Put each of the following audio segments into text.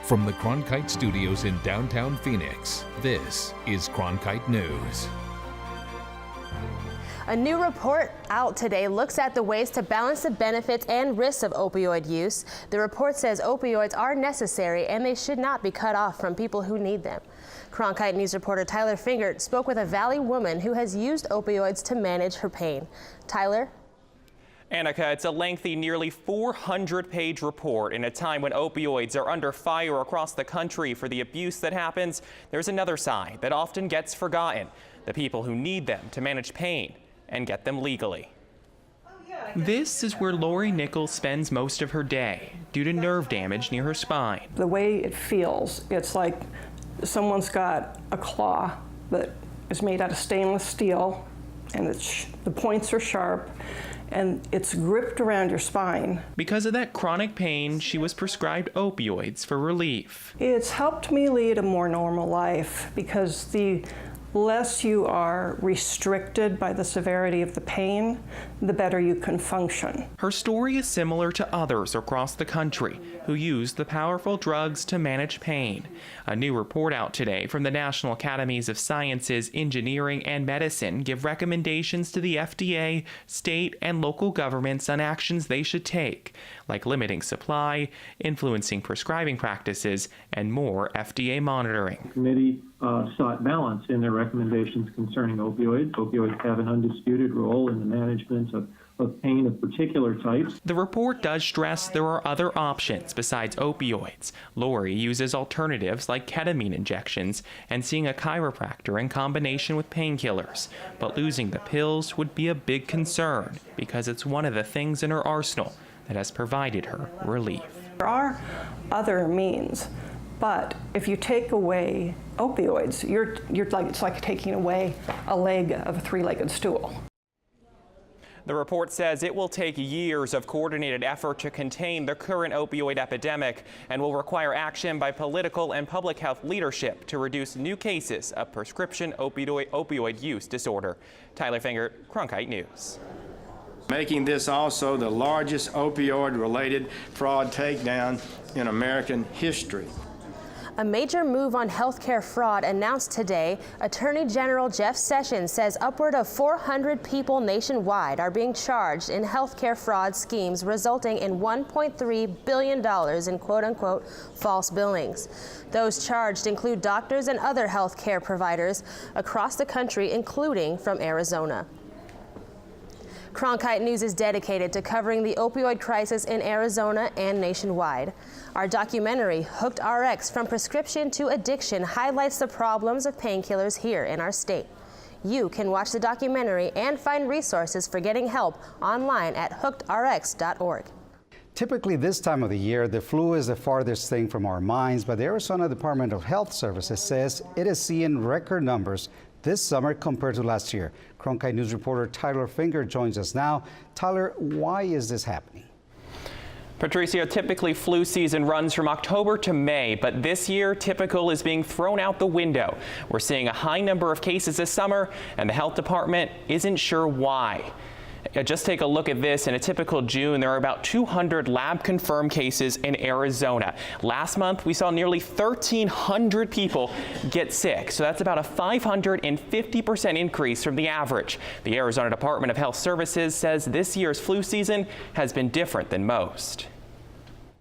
From the Cronkite studios in downtown Phoenix, this is Cronkite News. A new report out today looks at the ways to balance the benefits and risks of opioid use. The report says opioids are necessary and they should not be cut off from people who need them. Cronkite News reporter Tyler Fingert spoke with a Valley woman who has used opioids to manage her pain. Tyler? Annika, it's a lengthy, nearly 400-page report. In a time when opioids are under fire across the country for the abuse that happens, there's another side that often gets forgotten: the people who need them to manage pain and get them legally. This is where Lori Nichols spends most of her day due to nerve damage near her spine. The way it feels, it's like someone's got a claw that is made out of stainless steel, and the points are sharp, and it's gripped around your spine. Because of that chronic pain, she was prescribed opioids for relief. It's helped me lead a more normal life because the less you are restricted by the severity of the pain, the better you can function. Her story is similar to others across the country who use the powerful drugs to manage pain. A new report out today from the National Academies of Sciences, Engineering, and Medicine give recommendations to the FDA, state, and local governments on actions they should take, like limiting supply, influencing prescribing practices, and more FDA monitoring. The committee sought balance in their recommendations concerning opioids. Opioids have an undisputed role in the management of pain of particular types. The report does stress there are other options besides opioids. Lori uses alternatives like ketamine injections and seeing a chiropractor in combination with painkillers. But losing the pills would be a big concern because it's one of the things in her arsenal that has provided her relief. There are other means, but if you take away opioids, it's like taking away a leg of a three-legged stool. The report says it will take years of coordinated effort to contain the current opioid epidemic and will require action by political and public health leadership to reduce new cases of prescription opioid use disorder. Tyler Fingert, Cronkite News. Making this also the largest opioid-related fraud takedown in American history. A major move on healthcare fraud announced today. Attorney General Jeff Sessions says upward of 400 people nationwide are being charged in healthcare fraud schemes resulting in $1.3 billion in quote-unquote false billings. Those charged include doctors and other healthcare providers across the country, including from Arizona. Cronkite News is dedicated to covering the opioid crisis in Arizona and nationwide. Our documentary, Hooked RX: From Prescription to Addiction, highlights the problems of painkillers here in our state. You can watch the documentary and find resources for getting help online at hookedrx.org. Typically this time of the year, the flu is the farthest thing from our minds, but the Arizona Department of Health Services says it is seeing record numbers this summer compared to last year. Cronkite News reporter Tyler Fingert joins us now. Tyler, why is this happening? Patricia, typically flu season runs from October to May, but this year typical is being thrown out the window. We're seeing a high number of cases this summer, and the health department isn't sure why. Just take a look at this. In a typical June, there are about 200 lab-confirmed cases in Arizona. Last month, we saw nearly 1,300 people get sick, so that's about a 550% increase from the average. The Arizona Department of Health Services says this year's flu season has been different than most.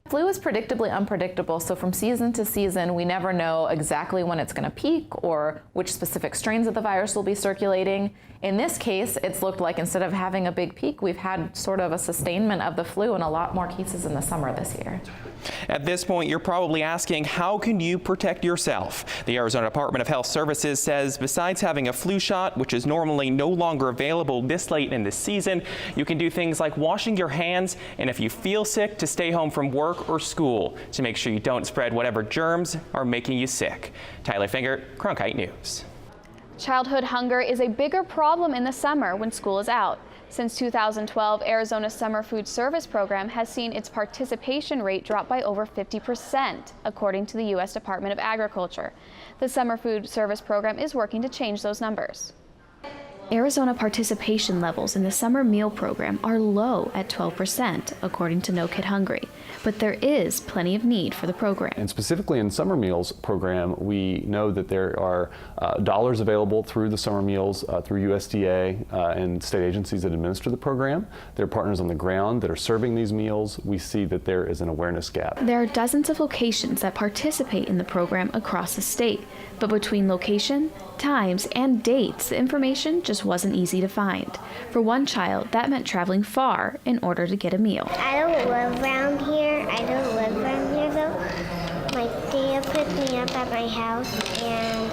Flu is predictably unpredictable, so from season to season, we never know exactly when it's going to peak or which specific strains of the virus will be circulating. In this case, it's looked like instead of having a big peak, we've had sort of a sustainment of the flu and a lot more cases in the summer this year. At this point, you're probably asking, how can you protect yourself? The Arizona Department of Health Services says besides having a flu shot, which is normally no longer available this late in the season, you can do things like washing your hands, and if you feel sick, to stay home from work or school to make sure you don't spread whatever germs are making you sick. Tyler Fingert, Cronkite News. Childhood hunger is a bigger problem in the summer when school is out. Since 2012, Arizona's Summer Food Service Program has seen its participation rate drop by over 50%, according to the U.S. Department of Agriculture. The Summer Food Service Program is working to change those numbers. Arizona participation levels in the summer meal program are low at 12%, according to No Kid Hungry. But there is plenty of need for the program. And specifically in summer meals program, we know that there are dollars available through the summer meals through USDA and state agencies that administer the program. There are partners on the ground that are serving these meals. We see that there is an awareness gap. There are dozens of locations that participate in the program across the state, but between location, times, and dates, the information just wasn't easy to find. For one child, that meant traveling far in order to get a meal. I don't live around here. Though. My dad put me up at my house, and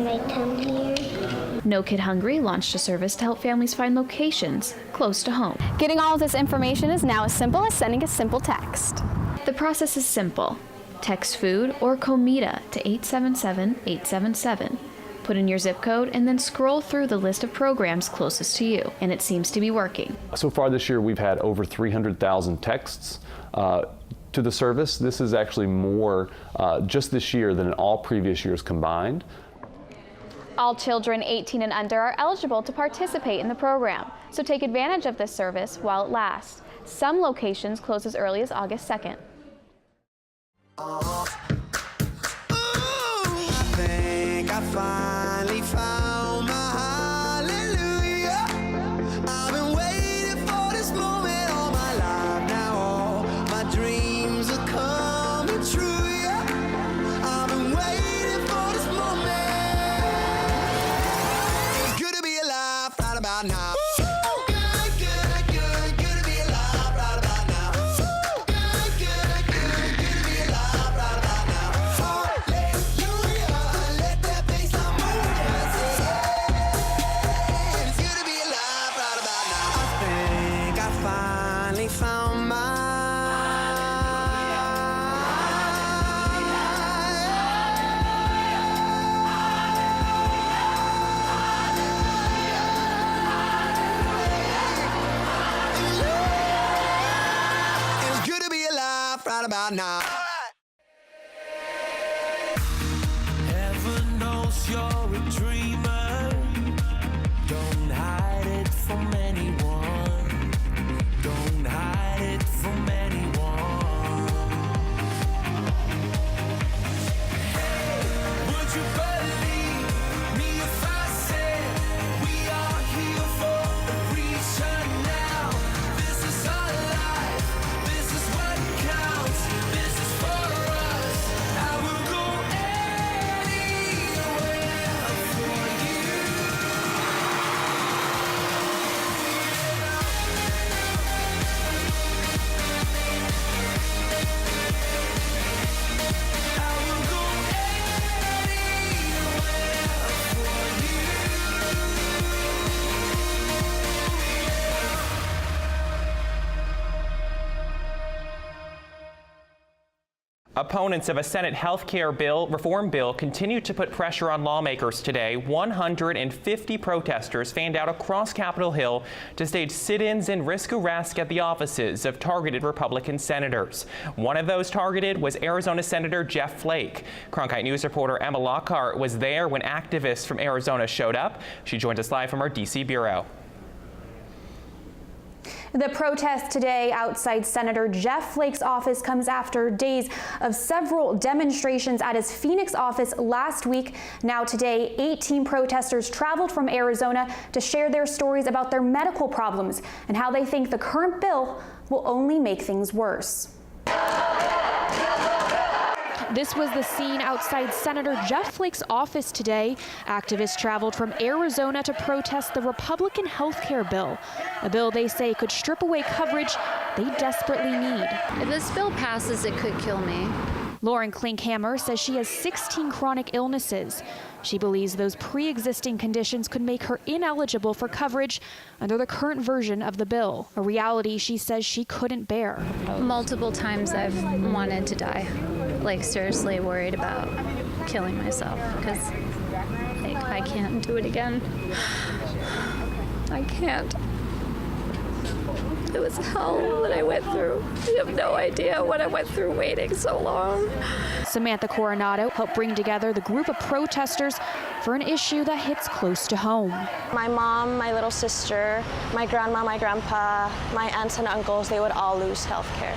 I come here. No Kid Hungry launched a service to help families find locations close to home. Getting all of this information is now as simple as sending a simple text. The process is simple. Text food or comida to 877-877. Put in your zip code and then scroll through the list of programs closest to you, and it seems to be working. So far this year, we've had over 300,000 texts to the service. This is actually more just this year than in all previous years combined. All children 18 and under are eligible to participate in the program, so take advantage of this service while it lasts. Some locations close as early as August 2nd. I finally found my hallelujah. I've been waiting for this moment all my life now. All my dreams are coming true, yeah. I've been waiting for this moment. It's good to be alive right about now. About now. Heaven knows you're a dreamer. Don't hide it from anyone. Don't hide it from anyone. Hey, would you believe me if I said we are here for a reason now? This is our life. This is what counts. This is for us. I will go anywhere for you. I will go anywhere Opponents of a Senate health care reform bill continue to put pressure on lawmakers today. 150 protesters fanned out across Capitol Hill to stage sit-ins and risk arrest at the offices of targeted Republican senators. One of those targeted was Arizona Senator Jeff Flake. Cronkite News reporter Emma Lockhart was there when activists from Arizona showed up. She joins us live from our D.C. bureau. The protest today outside Senator Jeff Flake's office comes after days of several demonstrations at his Phoenix office last week. Now today, 18 protesters traveled from Arizona to share their stories about their medical problems and how they think the current bill will only make things worse. This was the scene outside Senator Jeff Flake's office today. Activists traveled from Arizona to protest the Republican health care bill, a bill they say could strip away coverage they desperately need. If this bill passes, it could kill me. Lauren Klinkhammer says she has 16 chronic illnesses. She believes those pre-existing conditions could make her ineligible for coverage under the current version of the bill, a reality she says she couldn't bear. Multiple times I've wanted to die, like seriously worried about killing myself because I can't do it again. I can't. It was hell that I went through. You have no idea what I went through waiting so long. Samantha Coronado helped bring together the group of protesters for an issue that hits close to home. My mom, my little sister, my grandma, my grandpa, my aunts and uncles, they would all lose health care.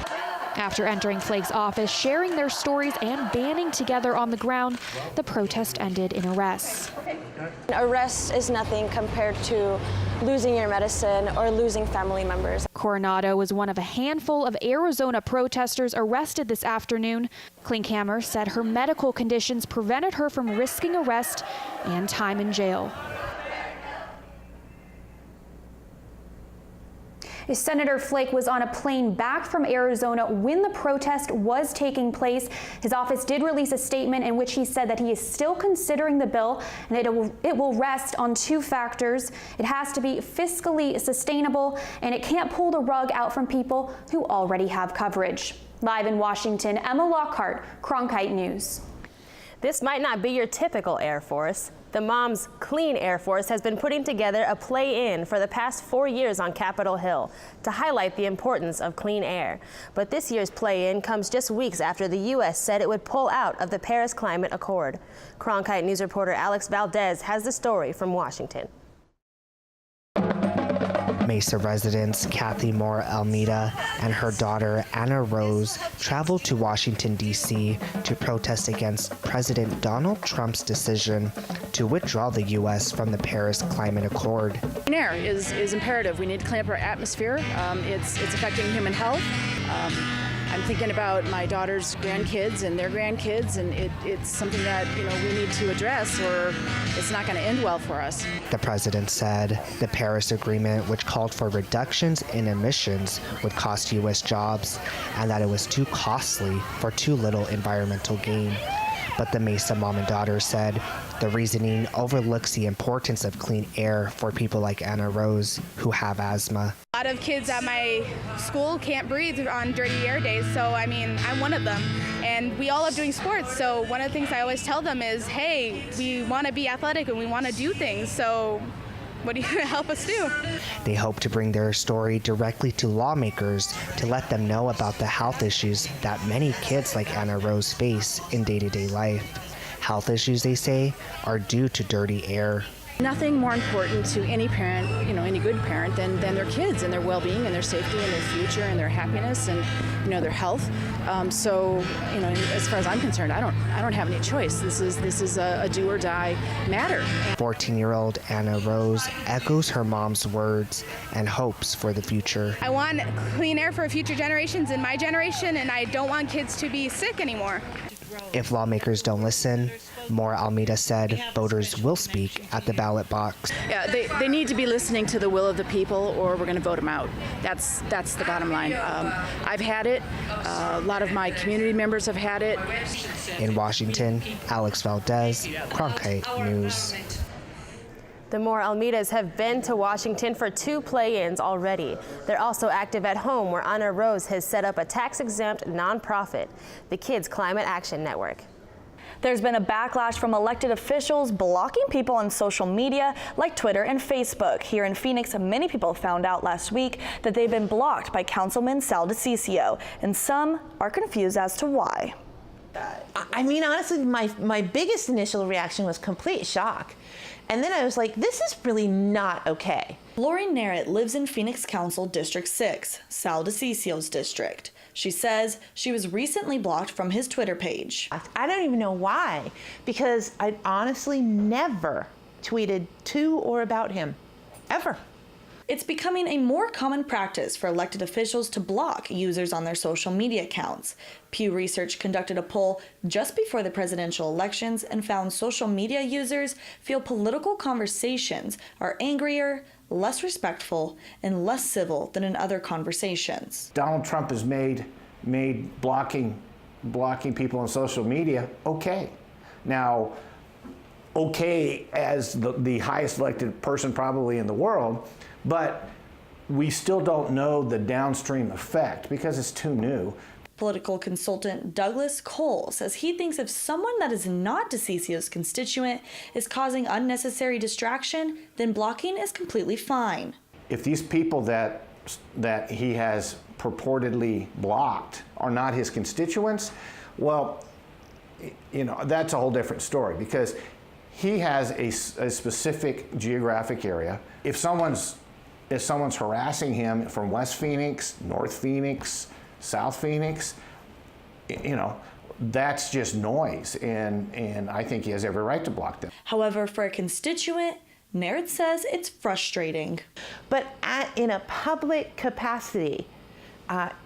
After entering Flake's office, sharing their stories and banding together on the ground, the protest ended in arrests. Arrest is nothing compared to losing your medicine or losing family members. Coronado was one of a handful of Arizona protesters arrested this afternoon. Klinkhammer said her medical conditions prevented her from risking arrest and time in jail. Senator Flake was on a plane back from Arizona when the protest was taking place. His office did release a statement in which he said that he is still considering the bill and it will rest on two factors. It has to be fiscally sustainable and it can't pull the rug out from people who already have coverage. Live in Washington, Emma Lockhart, Cronkite News. This might not be your typical Air Force. The Mom's Clean Air Force has been putting together a play-in for the past 4 years on Capitol Hill to highlight the importance of clean air. But this year's play-in comes just weeks after the U.S. said it would pull out of the Paris Climate Accord. Cronkite News reporter Alex Valdez has the story from Washington. Mesa residents Kathy Moore Almeida and her daughter Anna Rose traveled to Washington, D.C. to protest against President Donald Trump's decision to withdraw the U.S. from the Paris Climate Accord. Clean air is imperative. We need to clean up our atmosphere. It's affecting human health. I'm thinking about my daughter's grandkids and their grandkids, and it's something that we need to address, or it's not going to end well for us. The president said the Paris Agreement, which called for reductions in emissions, would cost U.S. jobs, and that it was too costly for too little environmental gain. But the Mesa mom and daughter said the reasoning overlooks the importance of clean air for people like Anna Rose, who have asthma. A lot of kids at my school can't breathe on dirty air days, so I'm one of them. And we all love doing sports, so one of the things I always tell them is, hey, we want to be athletic and we want to do things, so what are you going to help us do? They hope to bring their story directly to lawmakers to let them know about the health issues that many kids like Anna Rose face in day-to-day life. Health issues, they say, are due to dirty air. Nothing more important to any parent, any good parent, than their kids and their well-being and their safety and their future and their happiness and their health. So as far as I'm concerned, I don't have any choice. This is a do or die matter. 14-year-old Anna Rose echoes her mom's words and hopes for the future. I want clean air for future generations and my generation, and I don't want kids to be sick anymore. If lawmakers don't listen, Moore Almeida said voters will speak at the ballot box. Yeah, they need to be listening to the will of the people, or we're going to vote them out. That's the bottom line. I've had it. A lot of my community members have had it. In Washington, Alex Valdez, Cronkite News. The Moore Almeidas have been to Washington for 2 play-ins already. They're also active at home, where Anna Rose has set up a tax-exempt nonprofit, the Kids Climate Action Network. There's been a backlash from elected officials blocking people on social media like Twitter and Facebook. Here in Phoenix, many people found out last week that they've been blocked by Councilman Sal DiCiccio, and some are confused as to why. I mean, honestly, my biggest initial reaction was complete shock. And then I was like, this is really not okay. Lori Narrett lives in Phoenix Council District 6, Sal DiCiccio's district. She says she was recently blocked from his Twitter page. I don't even know why, because I honestly never tweeted to or about him, ever. It's becoming a more common practice for elected officials to block users on their social media accounts. Pew Research conducted a poll just before the presidential elections and found social media users feel political conversations are angrier, less respectful, and less civil than in other conversations. Donald Trump has made blocking people on social media okay. Now, okay as the highest elected person probably in the world, but we still don't know the downstream effect because it's too new. Political consultant Douglas Cole says he thinks if someone that is not DiCiccio's constituent is causing unnecessary distraction, then blocking is completely fine. If these people that that he has purportedly blocked are not his constituents, well, you know, that's a whole different story, because he has a specific geographic area. If someone's harassing him from West Phoenix, North Phoenix, South Phoenix, you know, that's just noise, and I think he has every right to block them. However, for a constituent, Merritt says it's frustrating. But in a public capacity,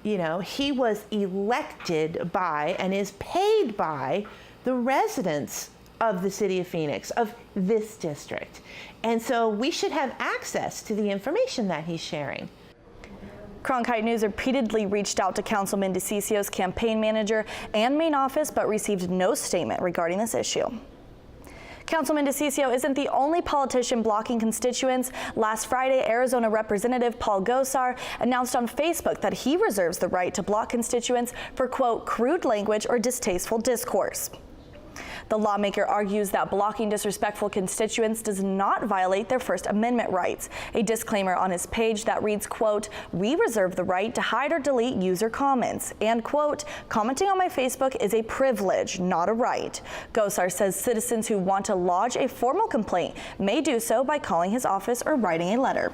you know, he was elected by and is paid by the residents of the city of Phoenix, of this district. And so we should have access to the information that he's sharing. Cronkite News repeatedly reached out to Councilman DeCicio's campaign manager and main office, but received no statement regarding this issue. Councilman DeCicio isn't the only politician blocking constituents. Last Friday, Arizona Representative Paul Gosar announced on Facebook that he reserves the right to block constituents for, quote, crude language or distasteful discourse. The lawmaker argues that blocking disrespectful constituents does not violate their First Amendment rights. A disclaimer on his page that reads, quote, we reserve the right to hide or delete user comments, and, quote, commenting on my Facebook is a privilege, not a right. Gosar says citizens who want to lodge a formal complaint may do so by calling his office or writing a letter.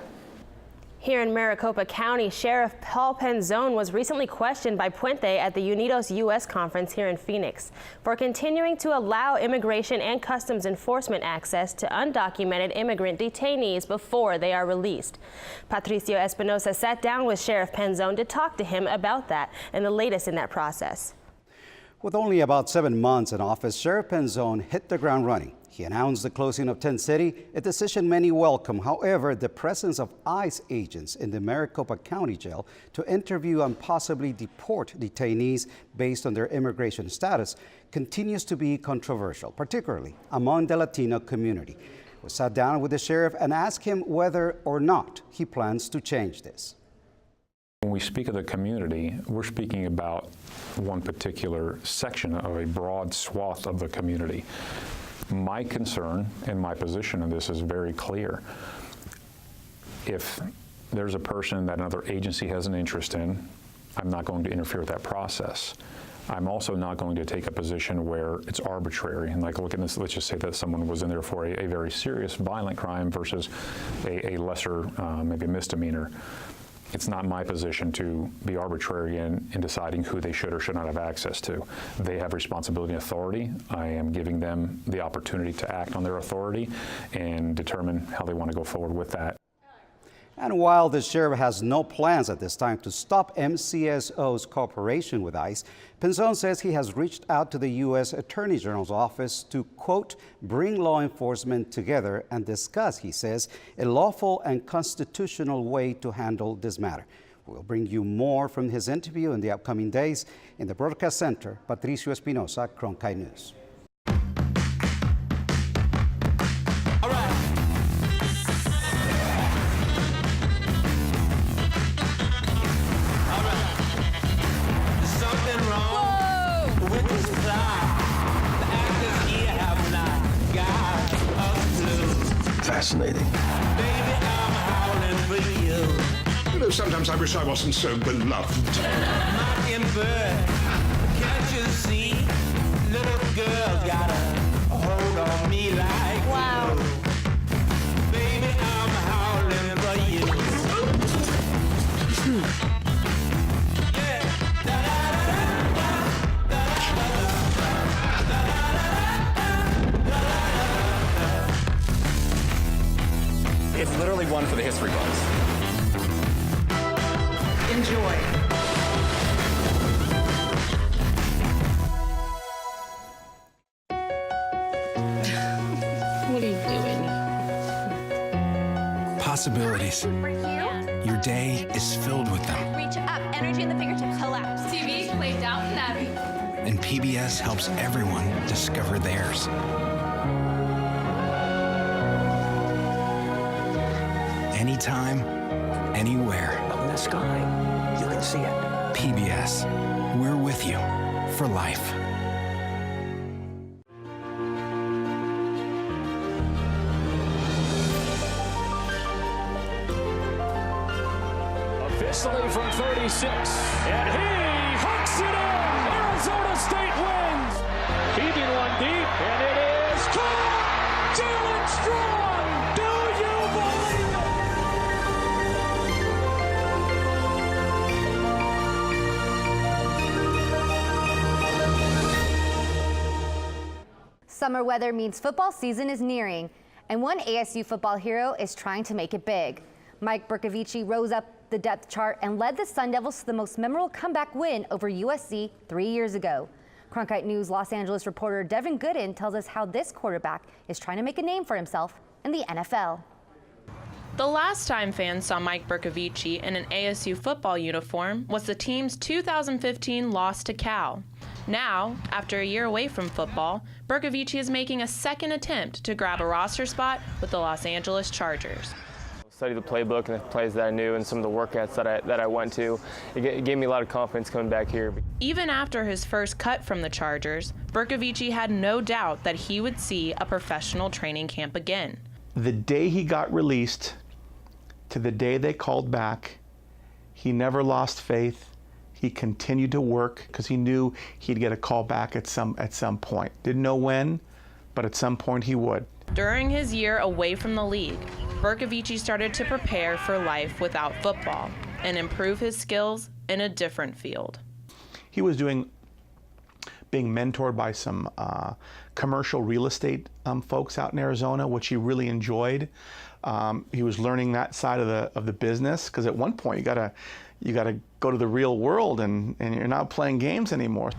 Here in Maricopa County, Sheriff Paul Penzone was recently questioned by Puente at the Unidos U.S. conference here in Phoenix for continuing to allow Immigration and Customs Enforcement access to undocumented immigrant detainees before they are released. Patricio Espinosa sat down with Sheriff Penzone to talk to him about that and the latest in that process. With only about 7 months in office, Sheriff Penzone hit the ground running. He announced the closing of Tent City, a decision many welcome. However, the presence of ICE agents in the Maricopa County Jail to interview and possibly deport detainees based on their immigration status continues to be controversial, particularly among the Latino community. We sat down with the sheriff and asked him whether or not he plans to change this. When we speak of the community, we're speaking about one particular section of a broad swath of the community. My concern and my position on this is very clear. If there's a person that another agency has an interest in, I'm not going to interfere with that process. I'm also not going to take a position where it's arbitrary. And like, look at this, let's just say that someone was in there for a very serious violent crime versus a lesser, maybe a misdemeanor. It's not my position to be arbitrary in deciding who they should or should not have access to. They have responsibility and authority. I am giving them the opportunity to act on their authority and determine how they want to go forward with that. And while the sheriff has no plans at this time to stop MCSO's cooperation with ICE, Penzone says he has reached out to the U.S. Attorney General's office to, quote, bring law enforcement together and discuss, he says, a lawful and constitutional way to handle this matter. We'll bring you more from his interview in the upcoming days. In the Broadcast Center, Patricio Espinosa, Cronkite News. Fascinating. Baby, I'm howling for you. You know, sometimes I wish I wasn't so beloved. My ember, can't you see? Little girl got a hold on me like wow. You. Baby, I'm howling for you. It's literally one for the history books. Enjoy. What are you doing? Possibilities. Your day is filled with them. Reach up, energy in the fingertips, collapse. TV, play Downton Abbey. And PBS helps everyone discover theirs. Anytime, anywhere. Up in the sky, you can see it. PBS, we're with you for life. Moxley from 36. And he hooks it in. Arizona State wins. Keeping one deep, and it is caught. Jalen Strong. Do you believe it? Summer weather means football season is nearing, and one ASU football hero is trying to make it big. Mike Burke rose up the depth chart and led the Sun Devils to the most memorable comeback win over USC 3 years ago. Cronkite News Los Angeles reporter Devin Gooden tells us how this quarterback is trying to make a name for himself in the NFL. The last time fans saw Mike Burke in an ASU football uniform was the team's 2015 loss to Cal. Now, after a year away from football, Burke is making a second attempt to grab a roster spot with the Los Angeles Chargers. Study the playbook and the plays that I knew and some of the workouts that I went to. It gave me a lot of confidence coming back here. Even after his first cut from the Chargers, Burke had no doubt that he would see a professional training camp again. The day he got released to the day they called back, he never lost faith. He continued to work because he knew he'd get a call back at some point. Didn't know when, but at some point he would. During his year away from the league, Burke started to prepare for life without football and improve his skills in a different field. He was being mentored by some commercial real estate folks out in Arizona, which he really enjoyed. He was learning that side of the business because at one point you gotta go to the real world and you're not playing games anymore.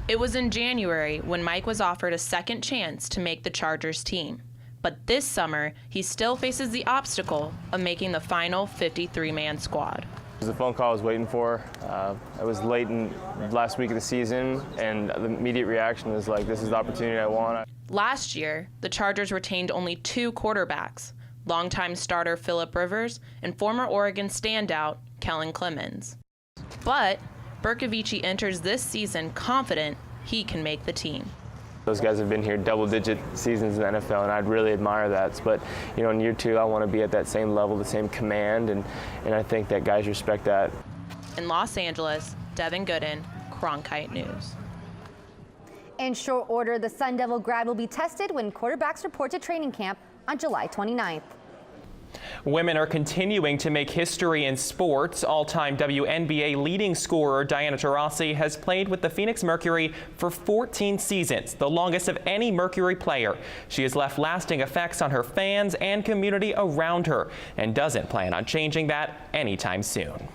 It was in January when Mike was offered a second chance to make the Chargers team. But this summer, he still faces the obstacle of making the final 53-man squad. It was the phone call I was waiting for. I was late in last week of the season, and the immediate reaction was like, this is the opportunity I want. Last year, the Chargers retained only 2 quarterbacks, longtime starter Phillip Rivers and former Oregon standout Kellen Clemens. But Burke enters this season confident he can make the team. Those guys have been here double-digit seasons in the NFL, and I'd really admire that. But in year 2, I want to be at that same level, the same command, and I think that guys respect that. In Los Angeles, Devin Gooden, Cronkite News. In short order, the Sun Devil grad will be tested when quarterbacks report to training camp on July 29th. Women are continuing to make history in sports. All-time WNBA leading scorer Diana Taurasi has played with the Phoenix Mercury for 14 seasons, the longest of any Mercury player. She has left lasting effects on her fans and community around her and doesn't plan on changing that anytime soon.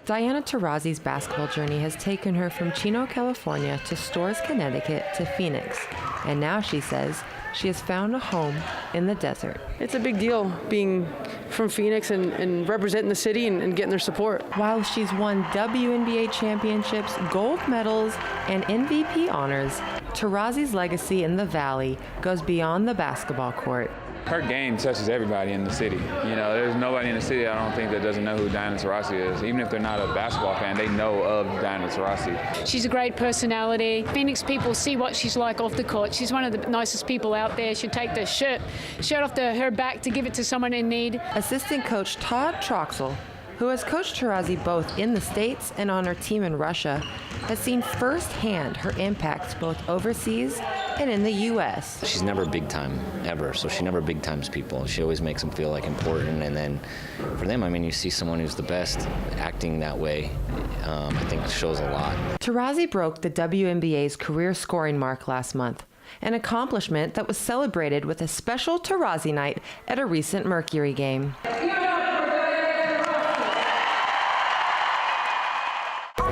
Diana Taurasi's basketball journey has taken her from Chino, California to Storrs, Connecticut to Phoenix. And now she says she has found a home in the desert. It's a big deal being from Phoenix and representing the city and getting their support. While she's won WNBA championships, gold medals, and MVP honors, Taurasi's legacy in the Valley goes beyond the basketball court. Her game touches everybody in the city. There's nobody in the city, I don't think, that doesn't know who Diana Taurasi is. Even if they're not a basketball fan, they know of Diana Taurasi. She's a great personality. Phoenix people see what she's like off the court. She's one of the nicest people out there. She'll take the shirt off her back to give it to someone in need. Assistant coach Todd Troxel, who has coached Taurasi both in the States and on her team in Russia, has seen firsthand her impact both overseas and in the U.S. She's never big time, ever, so she never big times people. She always makes them feel like important, and then for them, you see someone who's the best acting that way, I think it shows a lot. Taurasi broke the WNBA's career scoring mark last month, an accomplishment that was celebrated with a special Taurasi night at a recent Mercury game.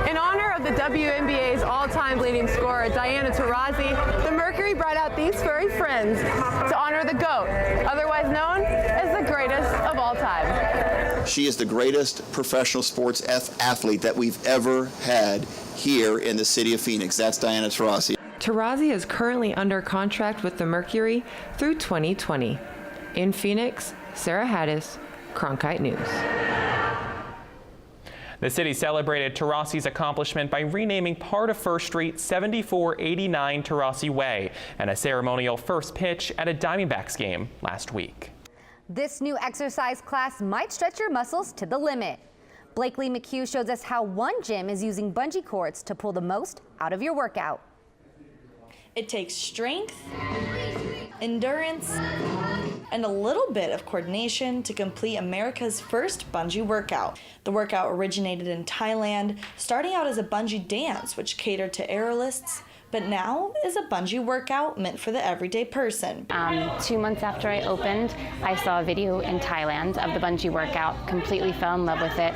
In honor of the WNBA's all-time leading scorer, Diana Taurasi, the Mercury brought out these furry friends to honor the GOAT, otherwise known as the greatest of all time. She is the greatest professional sports athlete that we've ever had here in the city of Phoenix. That's Diana Taurasi. Taurasi is currently under contract with the Mercury through 2020. In Phoenix, Sarah Haddis, Cronkite News. The city celebrated Taurasi's accomplishment by renaming part of First Street 7489 Taurasi Way and a ceremonial first pitch at a Diamondbacks game last week. This new exercise class might stretch your muscles to the limit. Blakely McHugh shows us how one gym is using bungee cords to pull the most out of your workout. It takes strength, endurance, and a little bit of coordination to complete America's first bungee workout. The workout originated in Thailand, starting out as a bungee dance, which catered to aerialists, but now is a bungee workout meant for the everyday person. 2 months after I opened, I saw a video in Thailand of the bungee workout, completely fell in love with it,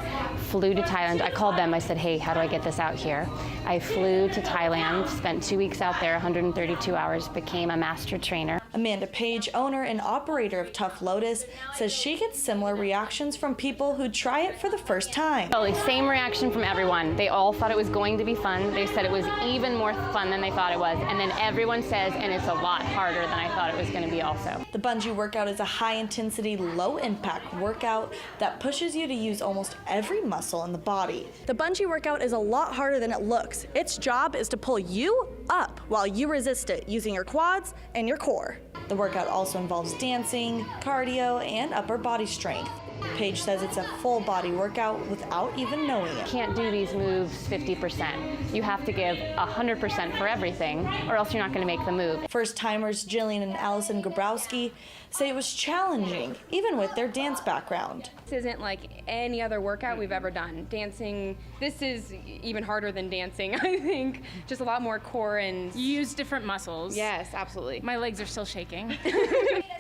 flew to Thailand. I called them, I said, hey, how do I get this out here? I flew to Thailand, spent 2 weeks out there, 132 hours, became a master trainer. Amanda Page, owner and operator of Tough Lotus, says she gets similar reactions from people who try it for the first time. Well, same reaction from everyone. They all thought it was going to be fun. They said it was even more fun than they thought it was. And then everyone says, and it's a lot harder than I thought it was going to be also. The bungee workout is a high-intensity, low-impact workout that pushes you to use almost every muscle in the body. The bungee workout is a lot harder than it looks. Its job is to pull you up while you resist it using your quads and your core. The workout also involves dancing, cardio, and upper body strength. Paige says it's a full body workout without even knowing it. You can't do these moves 50%. You have to give 100% for everything, or else you're not going to make the move. First timers Jillian and Allison Gabrowski say it was challenging, even with their dance background. This isn't like any other workout we've ever done. Dancing, this is even harder than dancing, I think. Just a lot more core and... You use different muscles. Yes, absolutely. My legs are still shaking.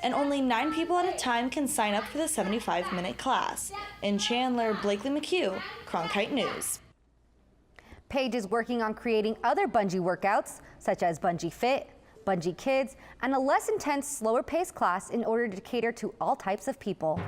And only 9 people at a time can sign up for the 75-minute class. In Chandler, Blakely McHugh, Cronkite News. Paige is working on creating other bungee workouts, such as Bungee Fit, Bungee Kids, and a less intense, slower-paced class in order to cater to all types of people.